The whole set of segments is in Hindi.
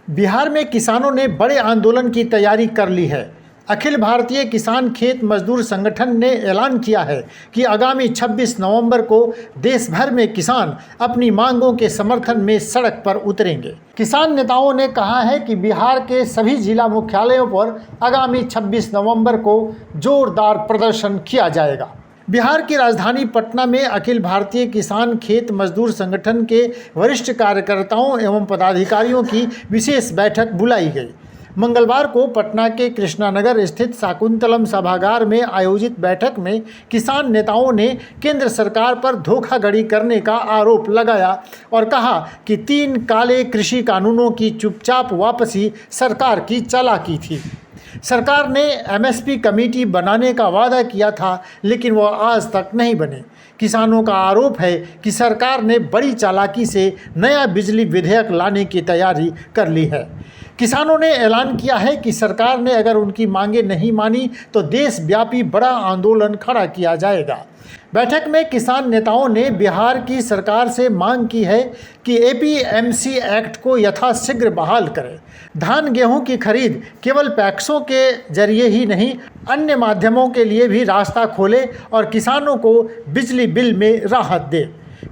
बिहार में किसानों ने बड़े आंदोलन की तैयारी कर ली है। अखिल भारतीय किसान खेत मजदूर संगठन ने ऐलान किया है कि आगामी 26 नवंबर को देश भर में किसान अपनी मांगों के समर्थन में सड़क पर उतरेंगे। किसान नेताओं ने कहा है कि बिहार के सभी जिला मुख्यालयों पर आगामी 26 नवंबर को जोरदार प्रदर्शन किया जाएगा। बिहार की राजधानी पटना में अखिल भारतीय किसान खेत मजदूर संगठन के वरिष्ठ कार्यकर्ताओं एवं पदाधिकारियों की विशेष बैठक बुलाई गई। मंगलवार को पटना के कृष्णानगर स्थित शाकुंतलम सभागार में आयोजित बैठक में किसान नेताओं ने केंद्र सरकार पर धोखाधड़ी करने का आरोप लगाया और कहा कि 3 काले कृषि कानूनों की चुपचाप वापसी सरकार की चालाकी थी। सरकार ने एमएसपी कमेटी बनाने का वादा किया था, लेकिन वह आज तक नहीं बने। किसानों का आरोप है कि सरकार ने बड़ी चालाकी से नया बिजली विधेयक लाने की तैयारी कर ली है। किसानों ने ऐलान किया है कि सरकार ने अगर उनकी मांगें नहीं मानी तो देशव्यापी बड़ा आंदोलन खड़ा किया जाएगा। बैठक में किसान नेताओं ने बिहार की सरकार से मांग की है कि एपीएमसी एक्ट को यथाशीघ्र बहाल करे। धान गेहूं की खरीद केवल पैक्सों के जरिए ही नहीं, अन्य माध्यमों के लिए भी रास्ता खोले और किसानों को बिजली बिल में राहत दे।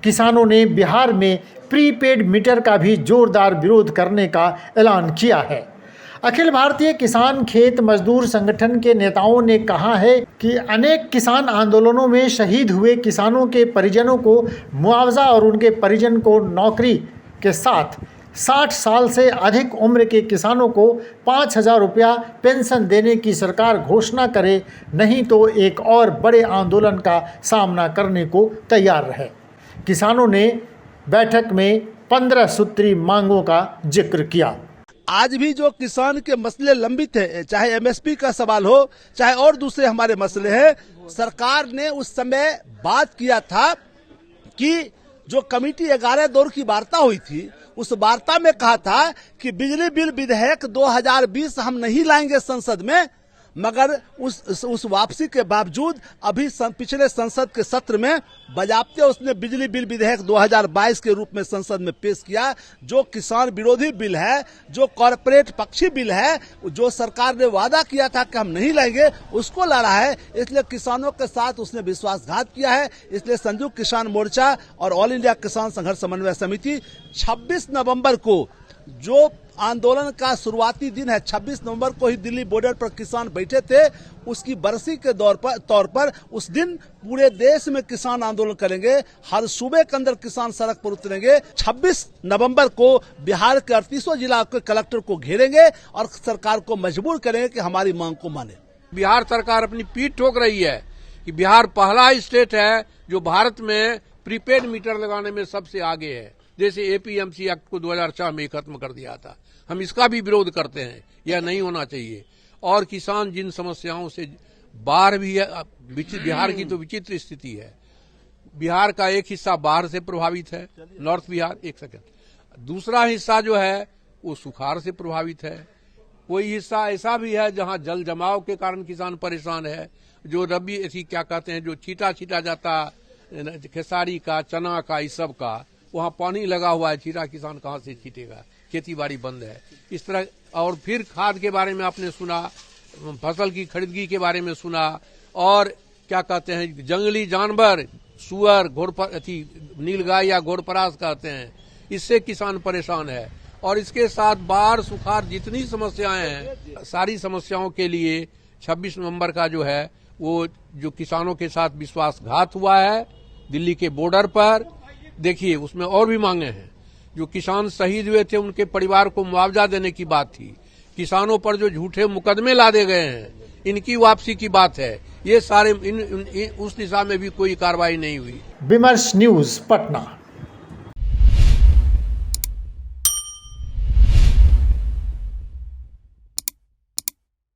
किसानों ने बिहार में प्रीपेड मीटर का भी जोरदार विरोध करने का ऐलान किया है। अखिल भारतीय किसान खेत मजदूर संगठन के नेताओं ने कहा है कि अनेक किसान आंदोलनों में शहीद हुए किसानों के परिजनों को मुआवजा और उनके परिजन को नौकरी के साथ 60 साल से अधिक उम्र के किसानों को 5,000 रुपया पेंशन देने की सरकार घोषणा करे, नहीं तो एक और बड़े आंदोलन का सामना करने को तैयार रहे। किसानों ने बैठक में 15 सूत्री मांगों का जिक्र किया। आज भी जो किसान के मसले लंबित है, चाहे एमएसपी का सवाल हो, चाहे और दूसरे हमारे मसले हैं, सरकार ने उस समय बात किया था कि जो कमेटी 11 दौर की वार्ता हुई थी, उस वार्ता में कहा था कि बिजली बिल विधेयक 2020 हम नहीं लाएंगे संसद में, मगर उस वापसी के बावजूद अभी पिछले संसद के सत्र में बजाबते उसने बिजली बिल विधेयक 2022 के रूप में संसद में पेश किया, जो किसान विरोधी बिल है, जो कॉर्पोरेट पक्षी बिल है, जो सरकार ने वादा किया था कि हम नहीं लाएंगे, उसको ला रहा है। इसलिए किसानों के साथ उसने विश्वासघात किया है। इसलिए संयुक्त किसान मोर्चा और ऑल इंडिया किसान संघर्ष समन्वय समिति 26 नवंबर को, जो आंदोलन का शुरुआती दिन है, 26 नवंबर को ही दिल्ली बॉर्डर पर किसान बैठे थे, उसकी बरसी के तौर पर उस दिन पूरे देश में किसान आंदोलन करेंगे। हर सूबे के अंदर किसान सड़क पर उतरेंगे। 26 नवंबर को बिहार के 38 जिला के कलेक्टर को घेरेंगे और सरकार को मजबूर करेंगे कि हमारी मांग को माने। बिहार सरकार अपनी पीठ ठोक रही है कि बिहार पहला स्टेट है जो भारत में प्रीपेड मीटर लगाने में सबसे आगे है। जैसे एपीएमसी एक्ट को 2004 में खत्म कर दिया था, हम इसका भी विरोध करते हैं। यह नहीं होना चाहिए। और किसान जिन समस्याओं से बाढ़ भी है, बिहार की तो विचित्र स्थिति है। बिहार का एक हिस्सा बाढ़ से प्रभावित है, नॉर्थ बिहार, एक सेकंड, दूसरा हिस्सा जो है वो सुखाड़ से प्रभावित है। कोई हिस्सा ऐसा भी है जहां जल जमाव के कारण किसान परेशान है। जो रबी ऐसी क्या कहते हैं, जो छीटा जाता खेसारी का, चना का, इस सब का, वहां पानी लगा हुआ है, छीटा किसान कहां से छीटेगा, खेती बाड़ी बंद है, इस तरह। और फिर खाद के बारे में आपने सुना, फसल की खरीदगी के बारे में सुना, और क्या कहते हैं, जंगली जानवर, सुअर, नीलगाय या घोड़परास कहते हैं, इससे किसान परेशान है। और इसके साथ बाढ़, सुखाड़, जितनी समस्याएं हैं, सारी समस्याओं के लिए 26 नवंबर का जो है वो जो किसानों के साथ विश्वासघात हुआ है दिल्ली के बॉर्डर पर, देखिए उसमें और भी मांगे हैं। जो किसान शहीद हुए थे उनके परिवार को मुआवजा देने की बात थी। किसानों पर जो झूठे मुकदमे लादे गए हैं, इनकी वापसी की बात है। ये सारे उस दिशा में भी कोई कार्रवाई नहीं हुई। विमर्श न्यूज, पटना।